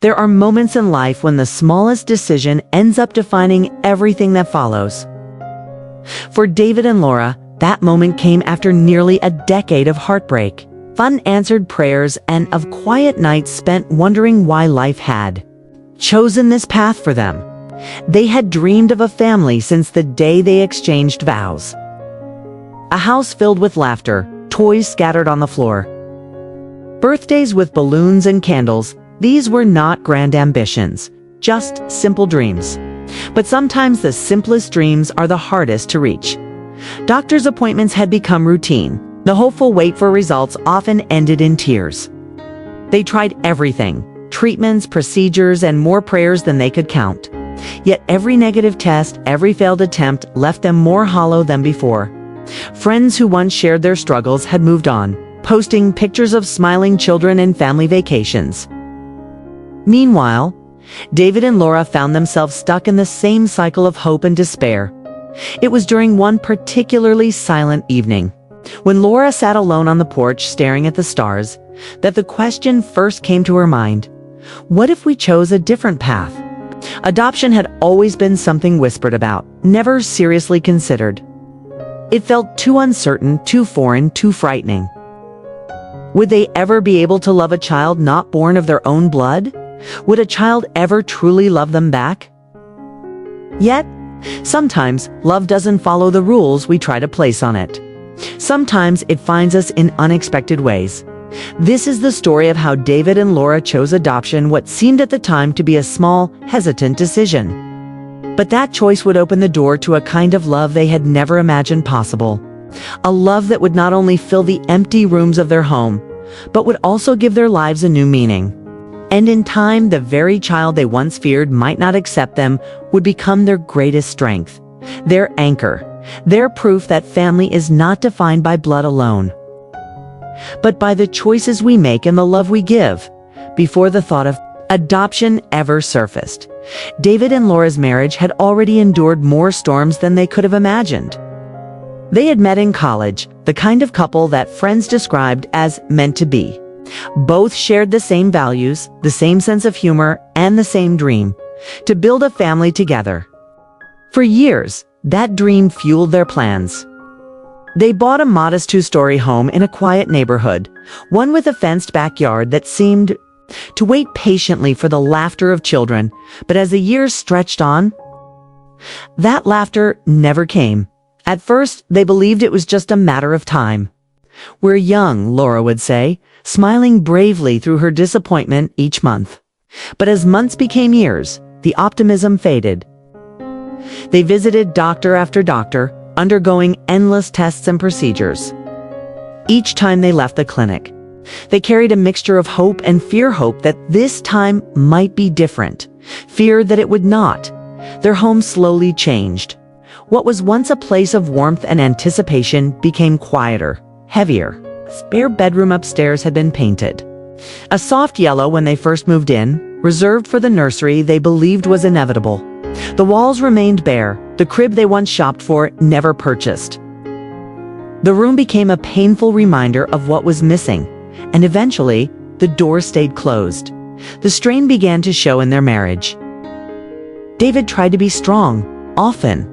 There are moments in life when the smallest decision ends up defining everything that follows. For David and Laura, that moment came after nearly a decade of heartbreak, unanswered prayers, and of quiet nights spent wondering why life had chosen this path for them. They had dreamed of a family since the day they exchanged vows. A house filled with laughter, toys scattered on the floor. Birthdays with balloons and candles, these were not grand ambitions, just simple dreams. But sometimes the simplest dreams are the hardest to reach. Doctor's appointments had become routine. The hopeful wait for results often ended in tears. They tried everything, treatments, procedures, and more prayers than they could count. Yet every negative test, every failed attempt left them more hollow than before. Friends who once shared their struggles had moved on, posting pictures of smiling children and family vacations. Meanwhile, David and Laura found themselves stuck in the same cycle of hope and despair. It was during one particularly silent evening, when Laura sat alone on the porch staring at the stars, that the question first came to her mind: what if we chose a different path? Adoption had always been something whispered about, never seriously considered. It felt too uncertain, too foreign, too frightening. Would they ever be able to love a child not born of their own blood? Would a child ever truly love them back? Yet, sometimes love doesn't follow the rules we try to place on it. Sometimes it finds us in unexpected ways. This is the story of how David and Laura chose adoption, what seemed at the time to be a small, hesitant decision. But that choice would open the door to a kind of love they had never imagined possible. A love that would not only fill the empty rooms of their home, but would also give their lives a new meaning. And in time, the very child they once feared might not accept them would become their greatest strength, their anchor, their proof that family is not defined by blood alone, but by the choices we make and the love we give. Before the thought of adoption ever surfaced, David and Laura's marriage had already endured more storms than they could have imagined. They had met in college, the kind of couple that friends described as meant to be. Both shared the same values, the same sense of humor, and the same dream: to build a family together. For years, that dream fueled their plans. They bought a modest two-story home in a quiet neighborhood, one with a fenced backyard that seemed to wait patiently for the laughter of children. But as the years stretched on, that laughter never came. At first, they believed it was just a matter of time. "We're young," Laura would say, smiling bravely through her disappointment each month. But as months became years, the optimism faded. They visited doctor after doctor, undergoing endless tests and procedures. Each time they left the clinic, they carried a mixture of hope and fear, hope that this time might be different, fear that it would not. Their home slowly changed. What was once a place of warmth and anticipation became quieter, heavier. A spare bedroom upstairs had been painted a soft yellow when they first moved in, reserved for the nursery they believed was inevitable. The walls remained bare, the crib they once shopped for never purchased. The room became a painful reminder of what was missing, and eventually, the door stayed closed. The strain began to show in their marriage. David tried to be strong, often,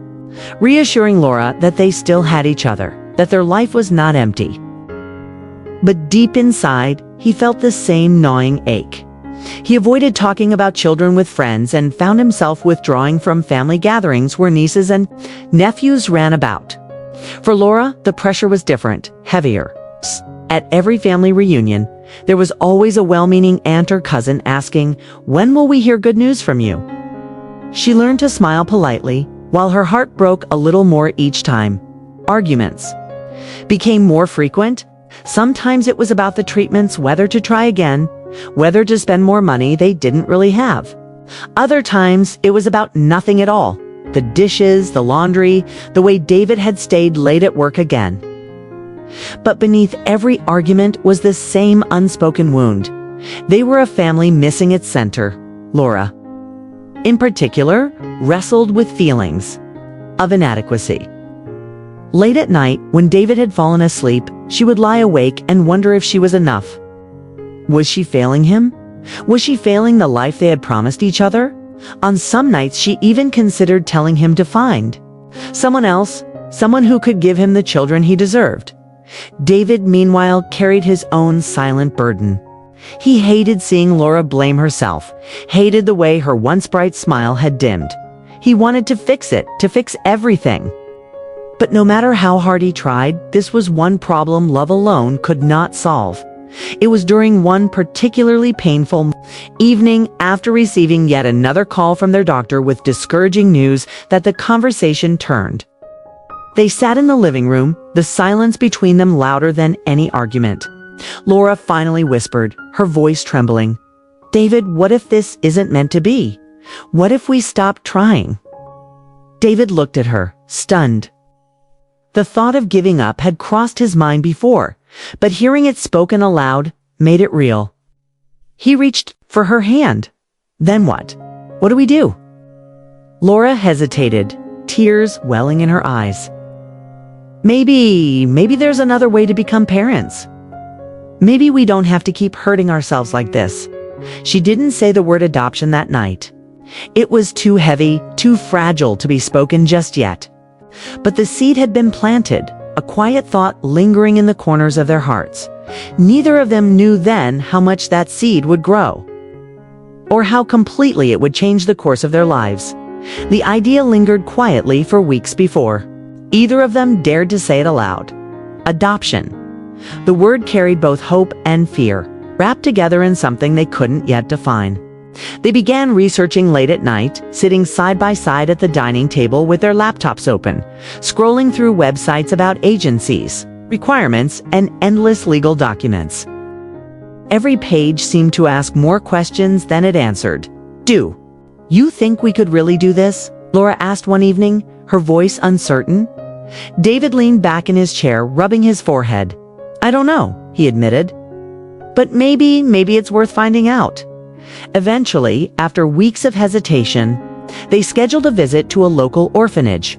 reassuring Laura that they still had each other, that their life was not empty. But deep inside, he felt the same gnawing ache. He avoided talking about children with friends and found himself withdrawing from family gatherings where nieces and nephews ran about. For Laura, the pressure was different, heavier. At every family reunion, there was always a well-meaning aunt or cousin asking, "When will we hear good news from you?" She learned to smile politely, while her heart broke a little more each time. Arguments became more frequent. Sometimes it was about the treatments, whether to try again, whether to spend more money they didn't really have. Other times, it was about nothing at all. The dishes, the laundry, the way David had stayed late at work again. But beneath every argument was the same unspoken wound. They were a family missing its center. Laura, in particular, wrestled with feelings of inadequacy. Late at night, when David had fallen asleep, she would lie awake and wonder if she was enough. Was she failing him? Was she failing the life they had promised each other? On some nights, she even considered telling him to find someone else, someone who could give him the children he deserved. David, meanwhile, carried his own silent burden. He hated seeing Laura blame herself, hated the way her once bright smile had dimmed. He wanted to fix it, to fix everything. But no matter how hard he tried, this was one problem love alone could not solve. It was during one particularly painful evening, after receiving yet another call from their doctor with discouraging news, that the conversation turned. They sat in the living room, the silence between them louder than any argument. Laura finally whispered, her voice trembling, "David, what if this isn't meant to be? What if we stop trying?" David looked at her, stunned. The thought of giving up had crossed his mind before, but hearing it spoken aloud made it real. He reached for her hand. "Then what? What do we do?" Laura hesitated, tears welling in her eyes. Maybe there's another way to become parents. Maybe we don't have to keep hurting ourselves like this." She didn't say the word adoption that night. It was too heavy, too fragile to be spoken just yet. But the seed had been planted, a quiet thought lingering in the corners of their hearts. Neither of them knew then how much that seed would grow, or how completely it would change the course of their lives. The idea lingered quietly for weeks before either of them dared to say it aloud. Adoption. The word carried both hope and fear, wrapped together in something they couldn't yet define. They began researching late at night, sitting side by side at the dining table with their laptops open, scrolling through websites about agencies, requirements, and endless legal documents. Every page seemed to ask more questions than it answered. "Do you think we could really do this?" Laura asked one evening, her voice uncertain. David leaned back in his chair, rubbing his forehead. "I don't know," he admitted. "But maybe it's worth finding out." Eventually, after weeks of hesitation, they scheduled a visit to a local orphanage.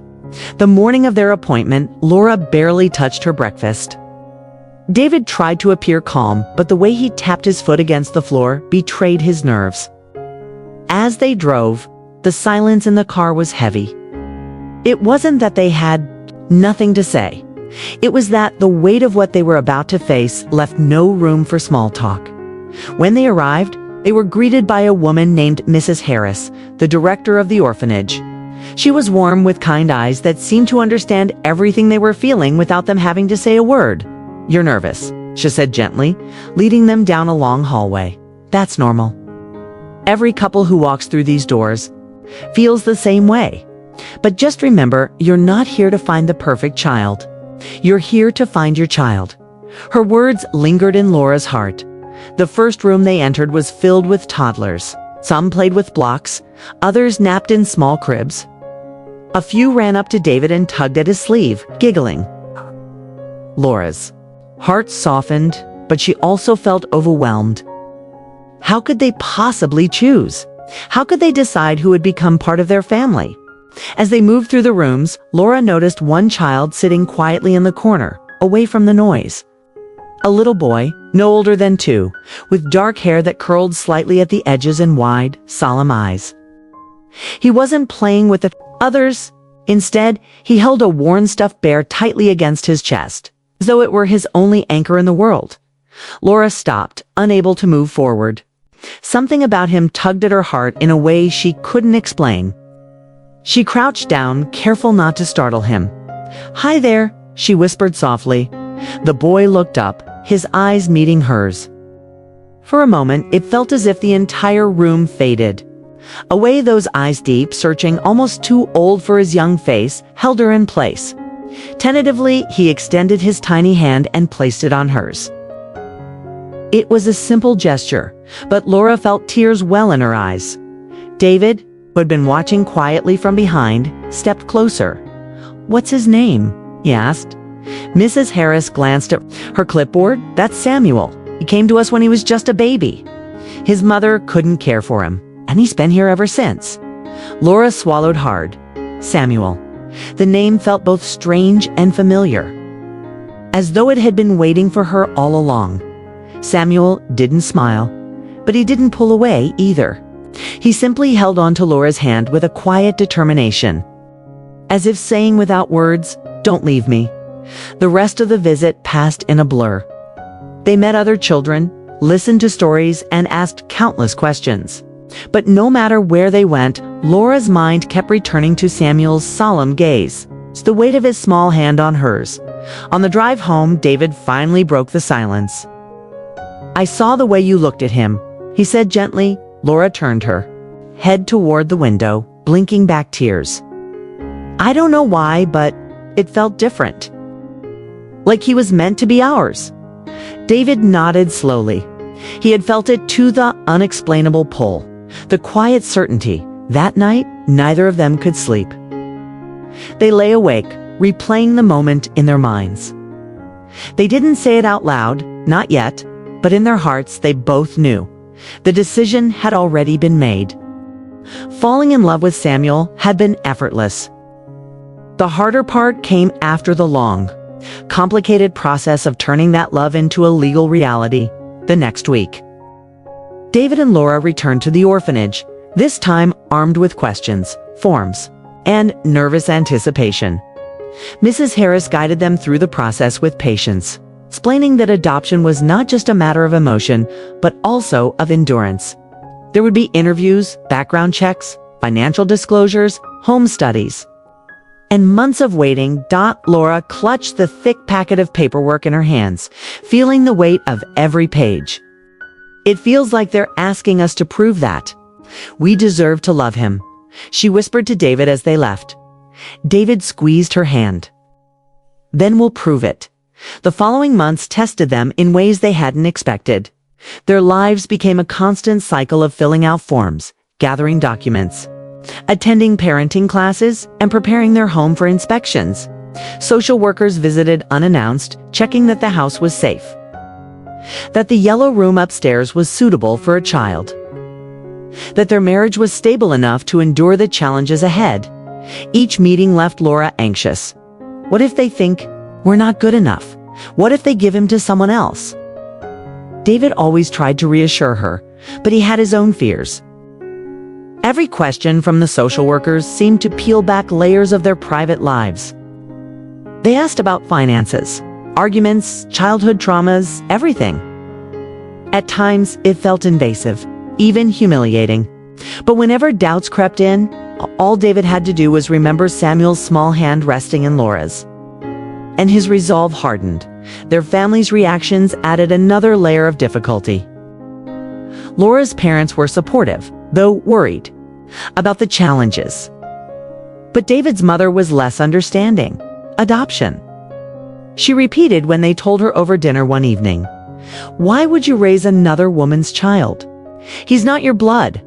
The morning of their appointment, Laura barely touched her breakfast. David tried to appear calm, but the way he tapped his foot against the floor betrayed his nerves. As they drove, the silence in the car was heavy. It wasn't that they had nothing to say. It was that the weight of what they were about to face left no room for small talk. When they arrived, they were greeted by a woman named Mrs. Harris, the director of the orphanage. She was warm with kind eyes that seemed to understand everything they were feeling without them having to say a word. "You're nervous," she said gently, leading them down a long hallway. "That's normal. Every couple who walks through these doors feels the same way. But just remember, you're not here to find the perfect child. You're here to find your child." Her words lingered in Laura's heart. The first room they entered was filled with toddlers. Some played with blocks, others napped in small cribs. A few ran up to David and tugged at his sleeve, giggling. Laura's heart softened, but she also felt overwhelmed. How could they possibly choose? How could they decide who would become part of their family? As they moved through the rooms, Laura noticed one child sitting quietly in the corner, away from the noise. A little boy, no older than 2, with dark hair that curled slightly at the edges and wide, solemn eyes. He wasn't playing with the others. Instead, he held a worn stuffed bear tightly against his chest, as though it were his only anchor in the world. Laura stopped, unable to move forward. Something about him tugged at her heart in a way she couldn't explain. She crouched down, careful not to startle him. "Hi there," she whispered softly. The boy looked up, his eyes meeting hers. For a moment, it felt as if the entire room faded. Away, those eyes, deep, searching, almost too old for his young face, held her in place. Tentatively, he extended his tiny hand and placed it on hers. It was a simple gesture, but Laura felt tears well in her eyes. David, who had been watching quietly from behind, stepped closer. "What's his name?" he asked. Mrs. Harris glanced at her clipboard. "That's Samuel. He came to us when he was just a baby. His mother couldn't care for him, and he's been here ever since." Laura swallowed hard. Samuel. The name felt both strange and familiar, as though it had been waiting for her all along. Samuel didn't smile. But he didn't pull away either. He simply held on to Laura's hand with a quiet determination, as if saying without words, "Don't leave me." The rest of the visit passed in a blur. They met other children, listened to stories, and asked countless questions. But no matter where they went, Laura's mind kept returning to Samuel's solemn gaze, the weight of his small hand on hers. On the drive home, David finally broke the silence. "I saw the way you looked at him," he said gently. Laura turned her head toward the window, blinking back tears. "I don't know why, but it felt different. Like he was meant to be ours." David nodded slowly. He had felt it too, the unexplainable pull, the quiet certainty. That night, neither of them could sleep. They lay awake, replaying the moment in their minds. They didn't say it out loud, not yet, but in their hearts they both knew. The decision had already been made. Falling in love with Samuel had been effortless. The harder part came after the long, complicated process of turning that love into a legal reality the next week. David and Laura returned to the orphanage, this time armed with questions, forms, and nervous anticipation. Mrs. Harris guided them through the process with patience, explaining that adoption was not just a matter of emotion, but also of endurance. There would be interviews, background checks, financial disclosures, home studies, and months of waiting. Laura clutched the thick packet of paperwork in her hands, feeling the weight of every page. "It feels like they're asking us to prove that we deserve to love him," she whispered to David as they left. David squeezed her hand. "Then we'll prove it." The following months tested them in ways they hadn't expected. Their lives became a constant cycle of filling out forms, gathering documents, attending parenting classes, and preparing their home for inspections. Social workers visited unannounced, checking that the house was safe, that the yellow room upstairs was suitable for a child, that their marriage was stable enough to endure the challenges ahead. Each meeting left Laura anxious. What if they think we're not good enough? What if they give him to someone else? David always tried to reassure her, but he had his own fears. Every question from the social workers seemed to peel back layers of their private lives. They asked about finances, arguments, childhood traumas, everything. At times, it felt invasive, even humiliating. But whenever doubts crept in, all David had to do was remember Samuel's small hand resting in Laura's. And his resolve hardened. Their family's reactions added another layer of difficulty. Laura's parents were supportive, though worried, about the challenges. But David's mother was less understanding. Adoption. She repeated when they told her over dinner one evening, "Why would you raise another woman's child? He's not your blood."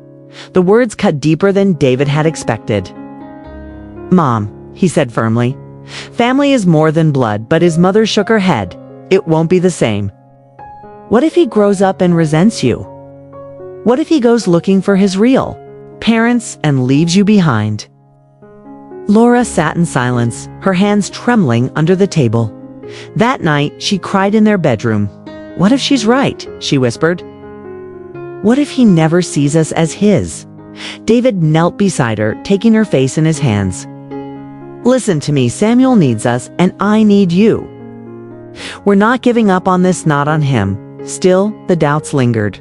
The words cut deeper than David had expected. "Mom," he said firmly, "family is more than blood," but his mother shook her head. "It won't be the same. What if he grows up and resents you? What if he goes looking for his real parents and leaves you behind?" Laura sat in silence, her hands trembling under the table. That night, she cried in their bedroom. "What if she's right?" she whispered. "What if he never sees us as his?" David knelt beside her, taking her face in his hands. "Listen to me, Samuel needs us, and I need you. We're not giving up on this, not on him." Still, the doubts lingered.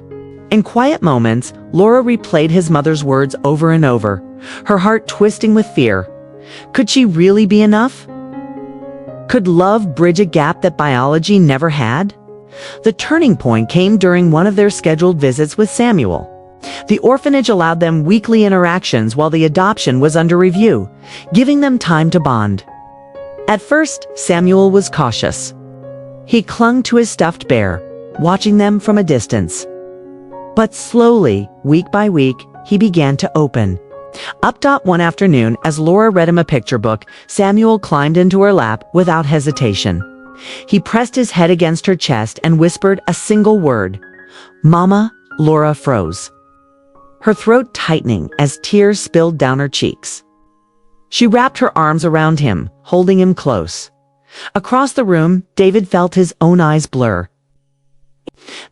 In quiet moments, Laura replayed his mother's words over and over, her heart twisting with fear. Could she really be enough? Could love bridge a gap that biology never had? The turning point came during one of their scheduled visits with Samuel. The orphanage allowed them weekly interactions while the adoption was under review, giving them time to bond. At first, Samuel was cautious. He clung to his stuffed bear, watching them from a distance. But slowly, week by week, he began to open. One afternoon, as Laura read him a picture book, Samuel climbed into her lap without hesitation. He pressed his head against her chest and whispered a single word, "Mama." Laura froze, her throat tightening as tears spilled down her cheeks. She wrapped her arms around him, holding him close. Across the room, David felt his own eyes blur.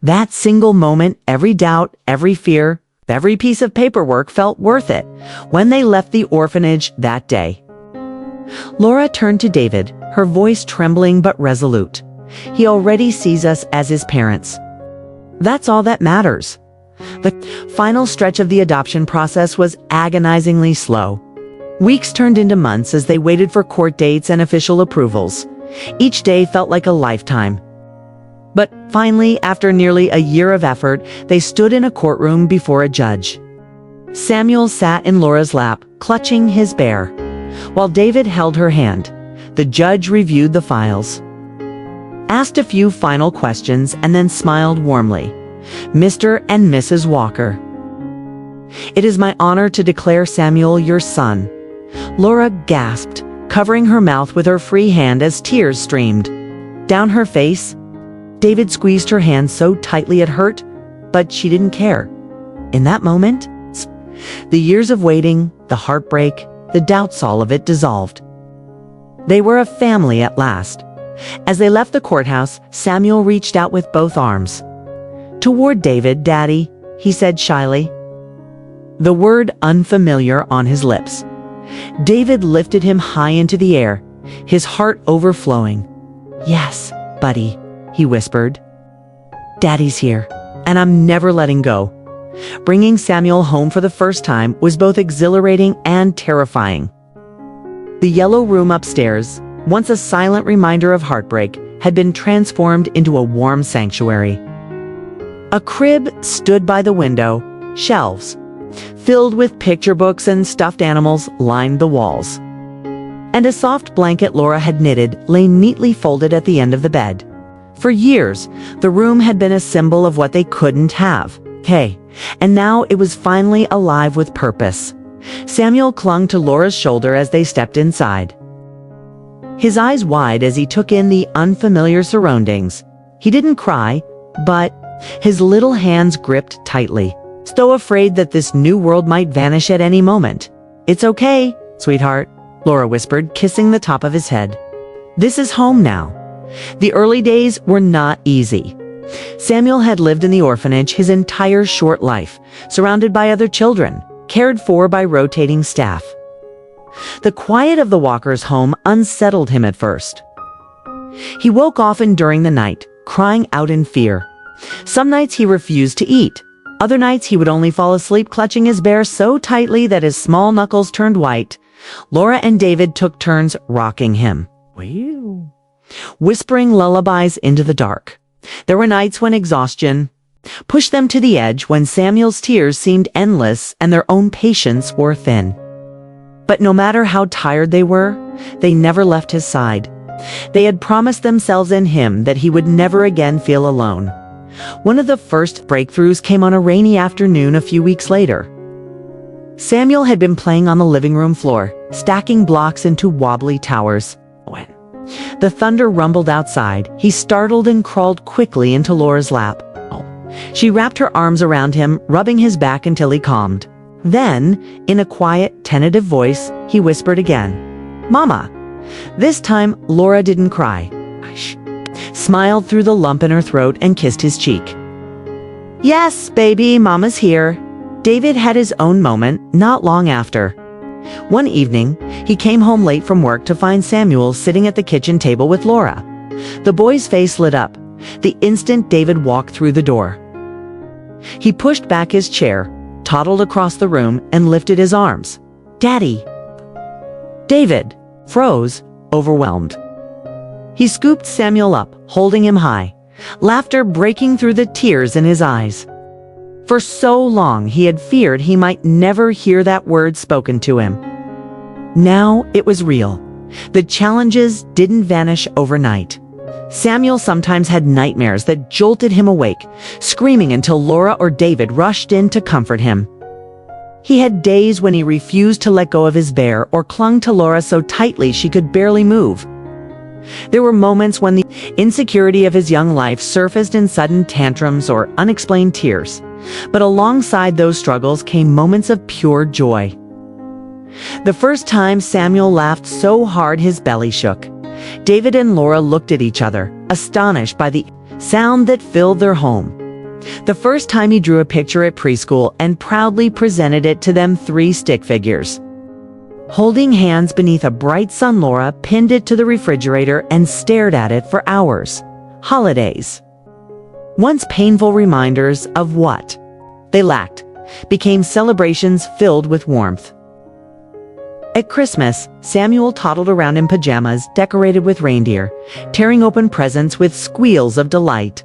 That single moment, every doubt, every fear, every piece of paperwork felt worth it when they left the orphanage that day. Laura turned to David, her voice trembling but resolute. He already sees us as his parents. That's all that matters. The final stretch of the adoption process was agonizingly slow. Weeks turned into months as they waited for court dates and official approvals. Each day felt like a lifetime. But finally, after nearly a year of effort, they stood in a courtroom before a judge. Samuel sat in Laura's lap, clutching his bear, while David held her hand. The judge reviewed the files, asked a few final questions, and then smiled warmly. "Mr. and Mrs. Walker, it is my honor to declare Samuel your son." Laura gasped, covering her mouth with her free hand as tears streamed down her face. David squeezed her hand so tightly it hurt, but she didn't care. In that moment, the years of waiting, the heartbreak, the doubts, all of it dissolved. They were a family at last. As they left the courthouse, Samuel reached out with both arms toward David. "Daddy," he said shyly, the word unfamiliar on his lips. David lifted him high into the air, his heart overflowing. "Yes, buddy," he whispered. "Daddy's here, and I'm never letting go." Bringing Samuel home for the first time was both exhilarating and terrifying. The yellow room upstairs, once a silent reminder of heartbreak, had been transformed into a warm sanctuary. A crib stood by the window, shelves filled with picture books and stuffed animals lined the walls. And a soft blanket Laura had knitted lay neatly folded at the end of the bed. For years, the room had been a symbol of what they couldn't have. And now it was finally alive with purpose. Samuel clung to Laura's shoulder as they stepped inside, his eyes wide as he took in the unfamiliar surroundings. He didn't cry, but his little hands gripped tightly, so afraid that this new world might vanish at any moment. "It's okay, sweetheart," Laura whispered, kissing the top of his head. "This is home now." The early days were not easy. Samuel had lived in the orphanage his entire short life, surrounded by other children, cared for by rotating staff. The quiet of the Walkers' home unsettled him at first. He woke often during the night, crying out in fear. Some nights he refused to eat. Other nights he would only fall asleep clutching his bear so tightly that his small knuckles turned white. Laura and David took turns rocking him, whispering lullabies into the dark. There were nights when exhaustion pushed them to the edge, when Samuel's tears seemed endless and their own patience wore thin. But no matter how tired they were, they never left his side. They had promised themselves and him that he would never again feel alone. One of the first breakthroughs came on a rainy afternoon a few weeks later. Samuel had been playing on the living room floor, stacking blocks into wobbly towers. When the thunder rumbled outside, he startled and crawled quickly into Laura's lap. She wrapped her arms around him, rubbing his back until he calmed. Then, in a quiet, tentative voice, he whispered again, "Mama." This time, Laura didn't cry, smiled through the lump in her throat and kissed his cheek. "Yes, baby, Mama's here." David had his own moment not long after. One evening, he came home late from work to find Samuel sitting at the kitchen table with Laura. The boy's face lit up the instant David walked through the door. He pushed back his chair, toddled across the room, and lifted his arms. "Daddy." David froze, overwhelmed. He scooped Samuel up, holding him high, laughter breaking through the tears in his eyes. For so long he had feared he might never hear that word spoken to him. Now it was real. The challenges didn't vanish overnight. Samuel sometimes had nightmares that jolted him awake, screaming until Laura or David rushed in to comfort him. He had days when he refused to let go of his bear or clung to Laura so tightly she could barely move. There were moments when the insecurity of his young life surfaced in sudden tantrums or unexplained tears. But alongside those struggles came moments of pure joy. The first time Samuel laughed so hard his belly shook, David and Laura looked at each other, astonished by the sound that filled their home. The first time he drew a picture at preschool and proudly presented it to them 3 stick figures. Holding hands beneath a bright sun, Laura pinned it to the refrigerator and stared at it for hours. Holidays, once painful reminders of what they lacked, became celebrations filled with warmth. At Christmas, Samuel toddled around in pajamas decorated with reindeer, tearing open presents with squeals of delight.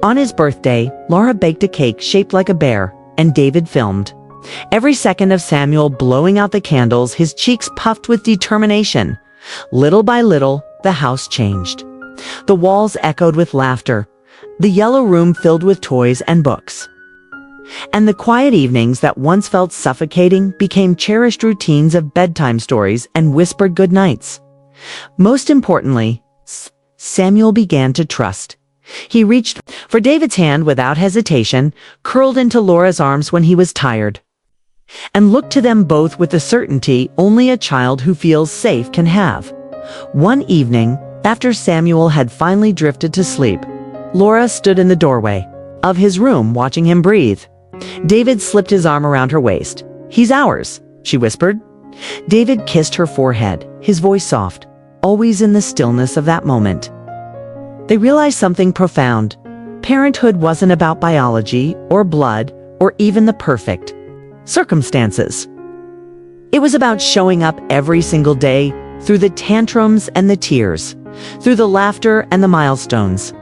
On his birthday, Laura baked a cake shaped like a bear, and David filmed. Every second of Samuel blowing out the candles, his cheeks puffed with determination. Little by little, the house changed. The walls echoed with laughter, the yellow room filled with toys and books. And the quiet evenings that once felt suffocating became cherished routines of bedtime stories and whispered goodnights. Most importantly, Samuel began to trust. He reached for David's hand without hesitation, curled into Laura's arms when he was tired, and looked to them both with the certainty only a child who feels safe can have. One evening, after Samuel had finally drifted to sleep, Laura stood in the doorway of his room watching him breathe. David slipped his arm around her waist. "He's ours," she whispered. David kissed her forehead, his voice soft, always in the stillness of that moment. They realized something profound. Parenthood wasn't about biology or blood or even the perfect circumstances. It was about showing up every single day, through the tantrums and the tears, through the laughter and the milestones.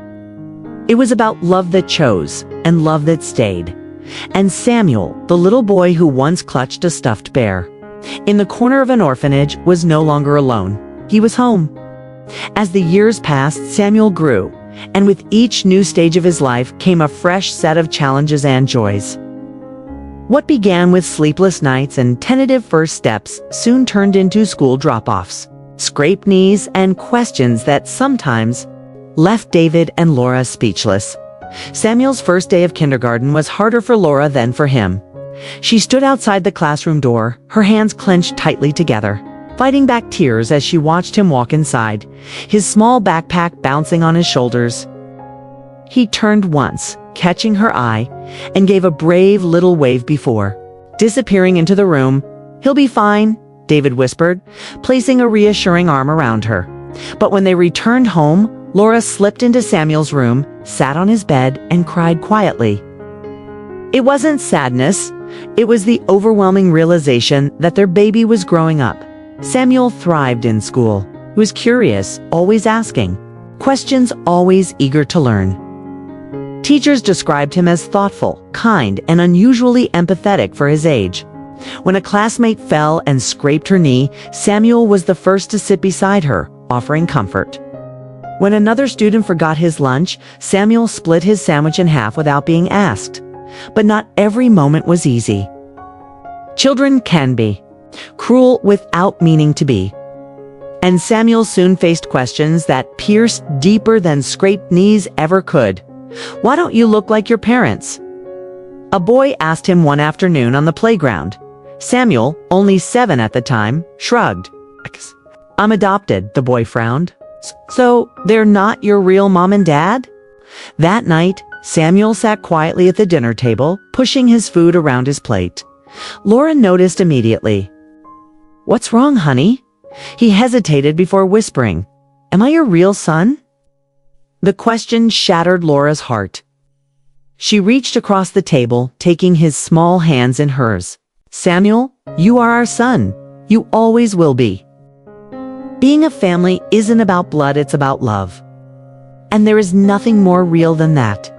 It was about love that chose and love that stayed. And Samuel, the little boy who once clutched a stuffed bear in the corner of an orphanage, was no longer alone. He was home. As the years passed, Samuel grew, and with each new stage of his life came a fresh set of challenges and joys. What began with sleepless nights and tentative first steps soon turned into school drop-offs, scraped knees, and questions that sometimes left David and Laura speechless. Samuel's first day of kindergarten was harder for Laura than for him. She stood outside the classroom door, her hands clenched tightly together, fighting back tears as she watched him walk inside, his small backpack bouncing on his shoulders. He turned once, catching her eye, and gave a brave little wave before disappearing into the room. "He'll be fine," David whispered, placing a reassuring arm around her. But when they returned home, Laura slipped into Samuel's room, sat on his bed, and cried quietly. It wasn't sadness. It was the overwhelming realization that their baby was growing up. Samuel thrived in school. He was curious, always asking questions, always eager to learn. Teachers described him as thoughtful, kind, and unusually empathetic for his age. When a classmate fell and scraped her knee, Samuel was the first to sit beside her, offering comfort. When another student forgot his lunch, Samuel split his sandwich in half without being asked. But not every moment was easy. Children can be cruel without meaning to be. And Samuel soon faced questions that pierced deeper than scraped knees ever could. "Why don't you look like your parents?" a boy asked him one afternoon on the playground. Samuel, only 7 at the time, shrugged. "I'm adopted," the boy frowned. "So they're not your real mom and dad?" That night, Samuel sat quietly at the dinner table, pushing his food around his plate. Laura noticed immediately. "What's wrong, honey?" He hesitated before whispering, "Am I your real son?" The question shattered Laura's heart. She reached across the table, taking his small hands in hers. "Samuel, you are our son. You always will be." Being a family isn't about blood, it's about love. And there is nothing more real than that.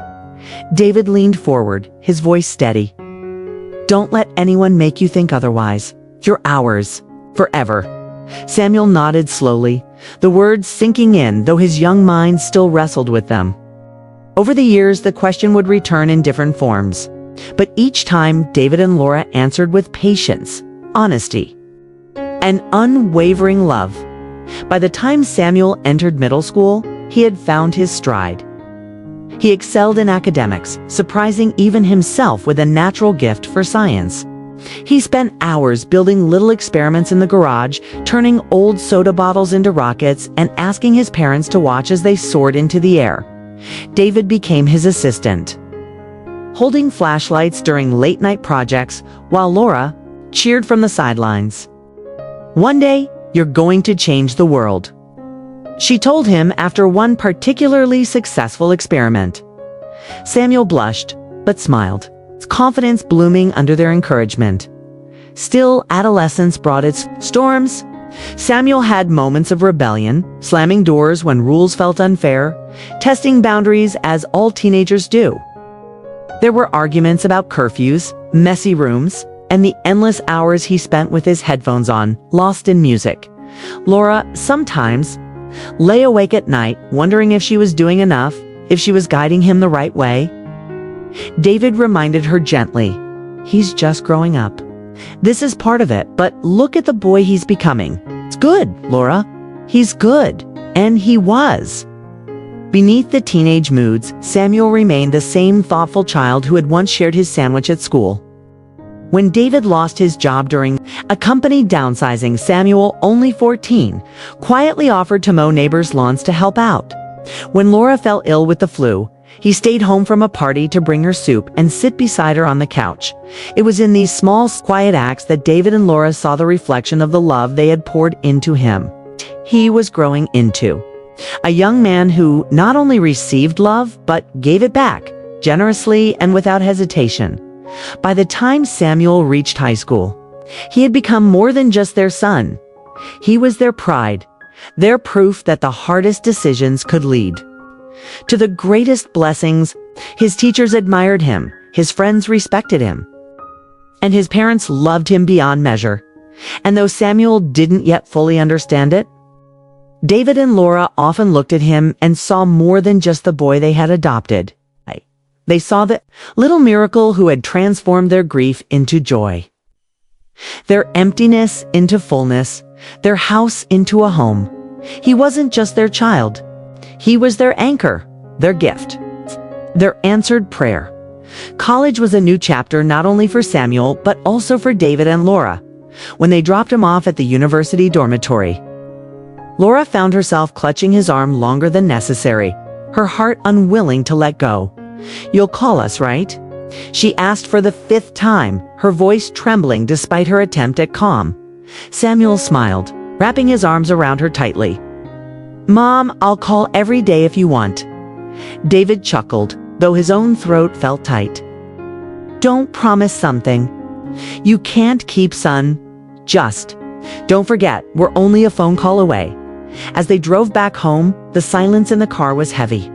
David leaned forward, his voice steady. "Don't let anyone make you think otherwise. You're ours, forever." Samuel nodded slowly, the words sinking in, though his young mind still wrestled with them. Over the years, the question would return in different forms. But each time, David and Laura answered with patience, honesty, and unwavering love. By the time Samuel entered middle school, he had found his stride. He excelled in academics, surprising even himself with a natural gift for science. He spent hours building little experiments in the garage, turning old soda bottles into rockets, and asking his parents to watch as they soared into the air. David became his assistant, holding flashlights during late-night projects while Laura cheered from the sidelines. "One day, you're going to change the world," she told him after one particularly successful experiment. Samuel blushed, but smiled, confidence blooming under their encouragement. Still, adolescence brought its storms. Samuel had moments of rebellion, slamming doors when rules felt unfair, testing boundaries as all teenagers do. There were arguments about curfews, messy rooms, and the endless hours he spent with his headphones on, lost in music. Laura sometimes lay awake at night, wondering if she was doing enough, if she was guiding him the right way. David reminded her gently, "He's just growing up. This is part of it, but look at the boy he's becoming. It's good, Laura. He's good." And he was. Beneath the teenage moods, Samuel remained the same thoughtful child who had once shared his sandwich at school. When David lost his job during a company downsizing, Samuel, only 14, quietly offered to mow neighbors' lawns to help out. When Laura fell ill with the flu, he stayed home from a party to bring her soup and sit beside her on the couch. It was in these small, quiet acts that David and Laura saw the reflection of the love they had poured into him. He was growing into a young man who not only received love, but gave it back, generously and without hesitation. By the time Samuel reached high school, he had become more than just their son. He was their pride, their proof that the hardest decisions could lead to the greatest blessings. His teachers admired him, his friends respected him, and his parents loved him beyond measure. And though Samuel didn't yet fully understand it, David and Laura often looked at him and saw more than just the boy they had adopted. They saw the little miracle who had transformed their grief into joy, their emptiness into fullness, their house into a home. He wasn't just their child. He was their anchor, their gift, their answered prayer. College was a new chapter not only for Samuel, but also for David and Laura. When they dropped him off at the university dormitory, Laura found herself clutching his arm longer than necessary, her heart unwilling to let go. "You'll call us, right?" she asked for the 5th time, her voice trembling despite her attempt at calm. Samuel smiled, wrapping his arms around her tightly. "Mom, I'll call every day if you want." David chuckled, though his own throat felt tight. "Don't promise something you can't keep, son. Just don't forget, we're only a phone call away." As they drove back home, the silence in the car was heavy.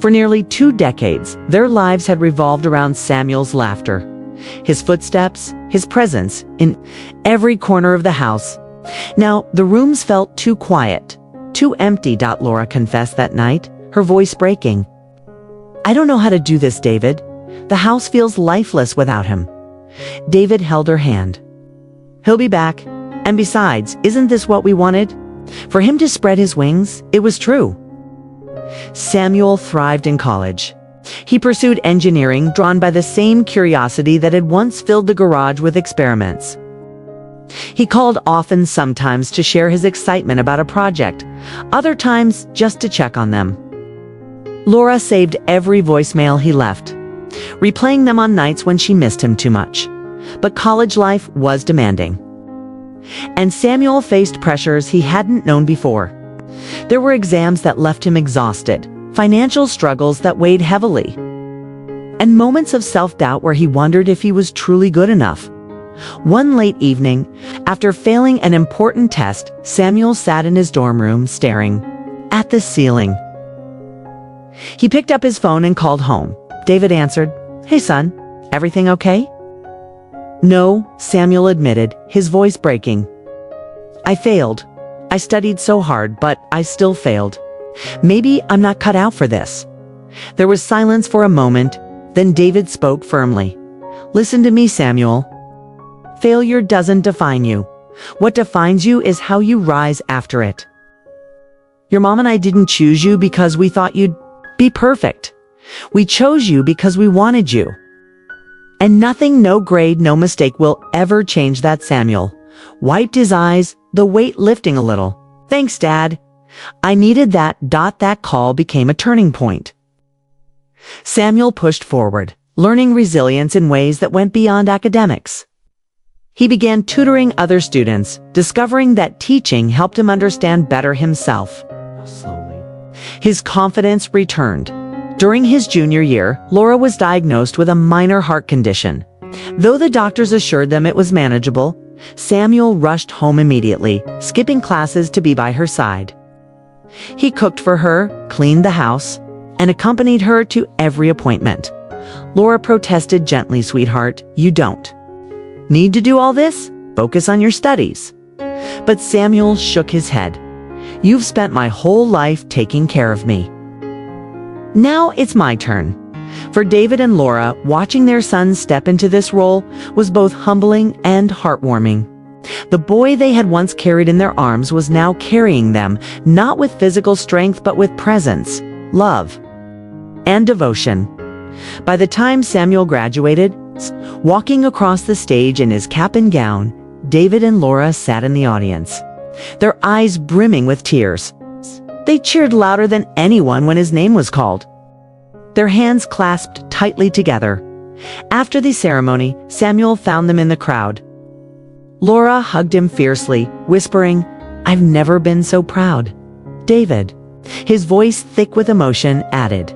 For nearly 2 decades, their lives had revolved around Samuel's laughter, his footsteps, his presence in every corner of the house. Now, the rooms felt too quiet, too empty, Laura confessed that night, her voice breaking. "I don't know how to do this, David. The house feels lifeless without him." David held her hand. "He'll be back. And besides, isn't this what we wanted? For him to spread his wings?" It was true. Samuel thrived in college. He pursued engineering, drawn by the same curiosity that had once filled the garage with experiments. He called often, sometimes to share his excitement about a project, other times just to check on them. Laura saved every voicemail he left, replaying them on nights when she missed him too much. But college life was demanding, and Samuel faced pressures he hadn't known before. There were exams that left him exhausted, financial struggles that weighed heavily, and moments of self-doubt where he wondered if he was truly good enough. One late evening, after failing an important test, Samuel sat in his dorm room staring at the ceiling. He picked up his phone and called home. David answered. "Hey son, everything okay?" "No," Samuel admitted, his voice breaking. "I failed. I studied so hard, but I still failed. Maybe I'm not cut out for this." There was silence for a moment, then David spoke firmly. "Listen to me, Samuel. Failure doesn't define you. What defines you is how you rise after it. Your mom and I didn't choose you because we thought you'd be perfect. We chose you because we wanted you. And nothing, no grade, no mistake will ever change that." Samuel wiped his eyes, the weight lifting a little. "Thanks, Dad." I needed that. That call became a turning point. Samuel pushed forward, learning resilience in ways that went beyond academics. He began tutoring other students, discovering that teaching helped him understand better himself. Slowly, his confidence returned. During his junior year, Laura was diagnosed with a minor heart condition. Though the doctors assured them it was manageable, Samuel rushed home immediately, skipping classes to be by her side. He cooked for her, cleaned the house, and accompanied her to every appointment. Laura protested gently, "Sweetheart, you don't need to do all this. Focus on your studies." But Samuel shook his head. "You've spent my whole life taking care of me. Now it's my turn." For David and Laura, watching their son step into this role was both humbling and heartwarming. The boy they had once carried in their arms was now carrying them, not with physical strength but with presence, love, and devotion. By the time Samuel graduated, walking across the stage in his cap and gown, David and Laura sat in the audience, their eyes brimming with tears. They cheered louder than anyone when his name was called, their hands clasped tightly together. After the ceremony, Samuel found them in the crowd. Laura hugged him fiercely, whispering, "I've never been so proud." David, his voice thick with emotion, added,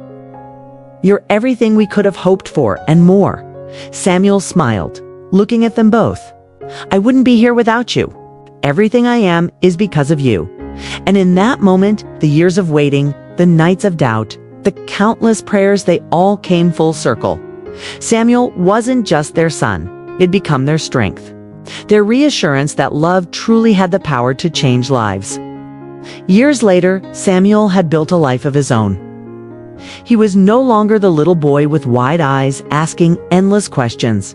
"You're everything we could have hoped for and more." Samuel smiled, looking at them both. "I wouldn't be here without you. Everything I am is because of you." And in that moment, the years of waiting, the nights of doubt, the countless prayers, they all came full circle. Samuel wasn't just their son, it'd become their strength, their reassurance that love truly had the power to change lives. Years later, Samuel had built a life of his own. He was no longer the little boy with wide eyes asking endless questions.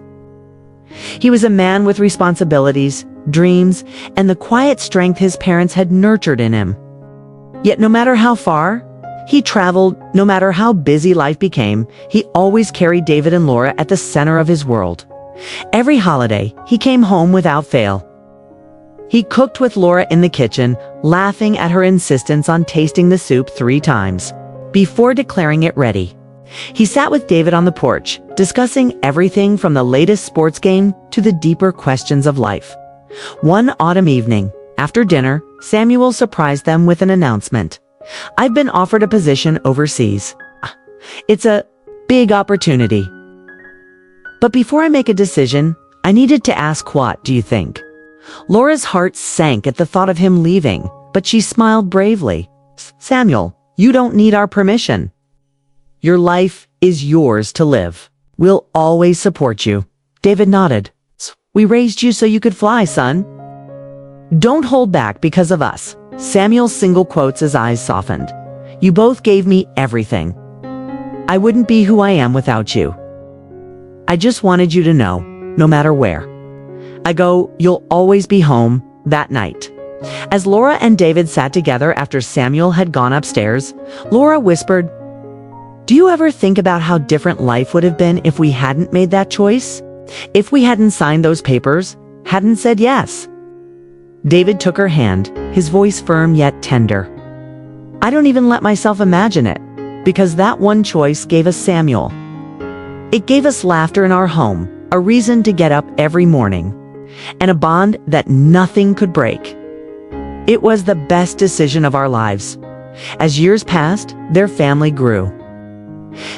He was a man with responsibilities, dreams, and the quiet strength his parents had nurtured in him. Yet no matter how far he traveled, no matter how busy life became, he always carried David and Laura at the center of his world. Every holiday, he came home without fail. He cooked with Laura in the kitchen, laughing at her insistence on tasting the soup 3 times before declaring it ready. He sat with David on the porch, discussing everything from the latest sports game to the deeper questions of life. One autumn evening, after dinner, Samuel surprised them with an announcement. "I've been offered a position overseas. It's a big opportunity. But before I make a decision, I needed to ask, what do you think?" Laura's heart sank at the thought of him leaving, but she smiled bravely. "Samuel, you don't need our permission. Your life is yours to live. We'll always support you." David nodded. "We raised you so you could fly, son. Don't hold back because of us." Samuel single quotes, his eyes softened. "You both gave me everything. I wouldn't be who I am without you. I just wanted you to know, no matter where I go, you'll always be home." That night, as Laura and David sat together after Samuel had gone upstairs, Laura whispered, "Do you ever think about how different life would have been if we hadn't made that choice? If we hadn't signed those papers, hadn't said yes?" David took her hand, his voice firm yet tender. "I don't even let myself imagine it, because that one choice gave us Samuel. It gave us laughter in our home, a reason to get up every morning, and a bond that nothing could break. It was the best decision of our lives." As years passed, their family grew.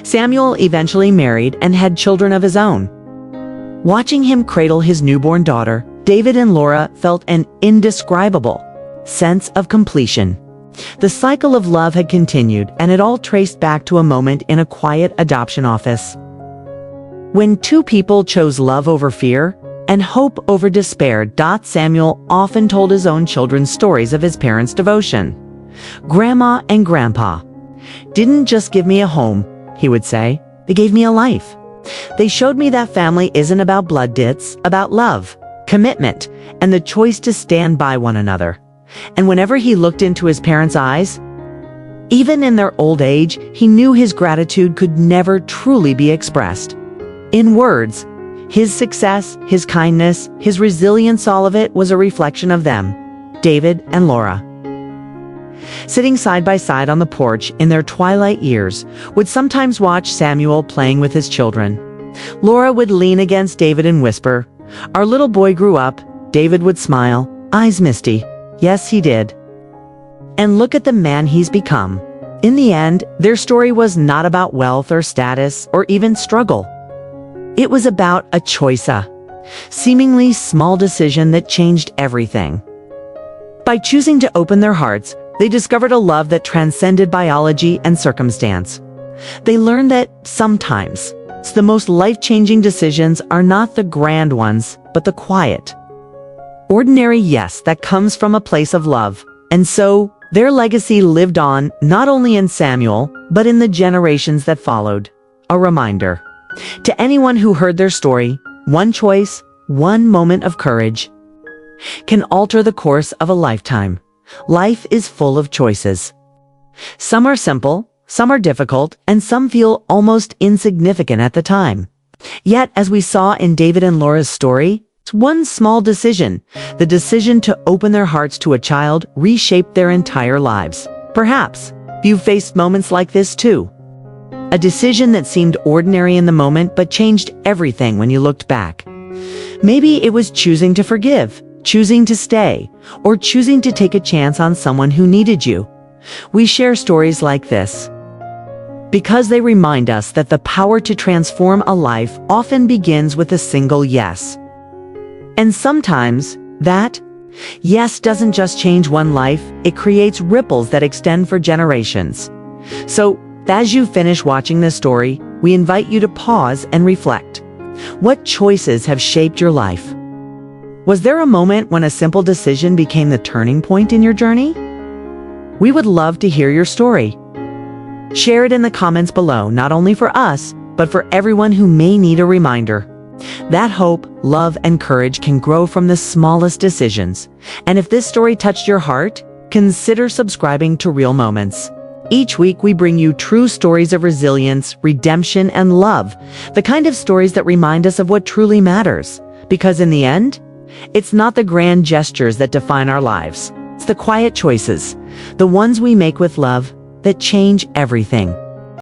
Samuel eventually married and had children of his own. Watching him cradle his newborn daughter, David and Laura felt an indescribable sense of completion. The cycle of love had continued, and it all traced back to a moment in a quiet adoption office. When 2 people chose love over fear and hope over despair, Samuel often told his own children stories of his parents' devotion. "Grandma and Grandpa didn't just give me a home," he would say, "they gave me a life. They showed me that family isn't about blood, it's about love, commitment, and the choice to stand by one another." And whenever he looked into his parents' eyes, even in their old age, he knew his gratitude could never truly be expressed in words. His success, his kindness, his resilience, all of it was a reflection of them, David and Laura. sitting side by side on the porch in their twilight years, would sometimes watch Samuel playing with his children. Laura would lean against David and whisper, "Our little boy grew up." David would smile, eyes misty. Yes, he did. "And look at the man he's become." In the end, their story was not about wealth or status or even struggle. It was about a choice, a seemingly small decision that changed everything. By choosing to open their hearts, they discovered a love that transcended biology and circumstance. They learned that sometimes the most life-changing decisions are not the grand ones, but the quiet, ordinary yes that comes from a place of love. And so, their legacy lived on not only in Samuel, but in the generations that followed. A reminder to anyone who heard their story: one choice, one moment of courage, can alter the course of a lifetime. Life is full of choices. Some are simple, some are difficult, and some feel almost insignificant at the time. Yet, as we saw in David and Laura's story, one small decision, the decision to open their hearts to a child, reshaped their entire lives. Perhaps you've faced moments like this too. A decision that seemed ordinary in the moment but changed everything when you looked back. Maybe it was choosing to forgive, choosing to stay, or choosing to take a chance on someone who needed you. We share stories like this because they remind us that the power to transform a life often begins with a single yes. And sometimes, that yes doesn't just change one life, it creates ripples that extend for generations. So, as you finish watching this story, we invite you to pause and reflect. What choices have shaped your life? Was there a moment when a simple decision became the turning point in your journey? We would love to hear your story. Share it in the comments below, not only for us, but for everyone who may need a reminder. That hope, love, and courage can grow from the smallest decisions. And if this story touched your heart, consider subscribing to Real Moments. Each week we bring you true stories of resilience, redemption, and love, the kind of stories that remind us of what truly matters. Because in the end, it's not the grand gestures that define our lives. It's the quiet choices, the ones we make with love, that change everything.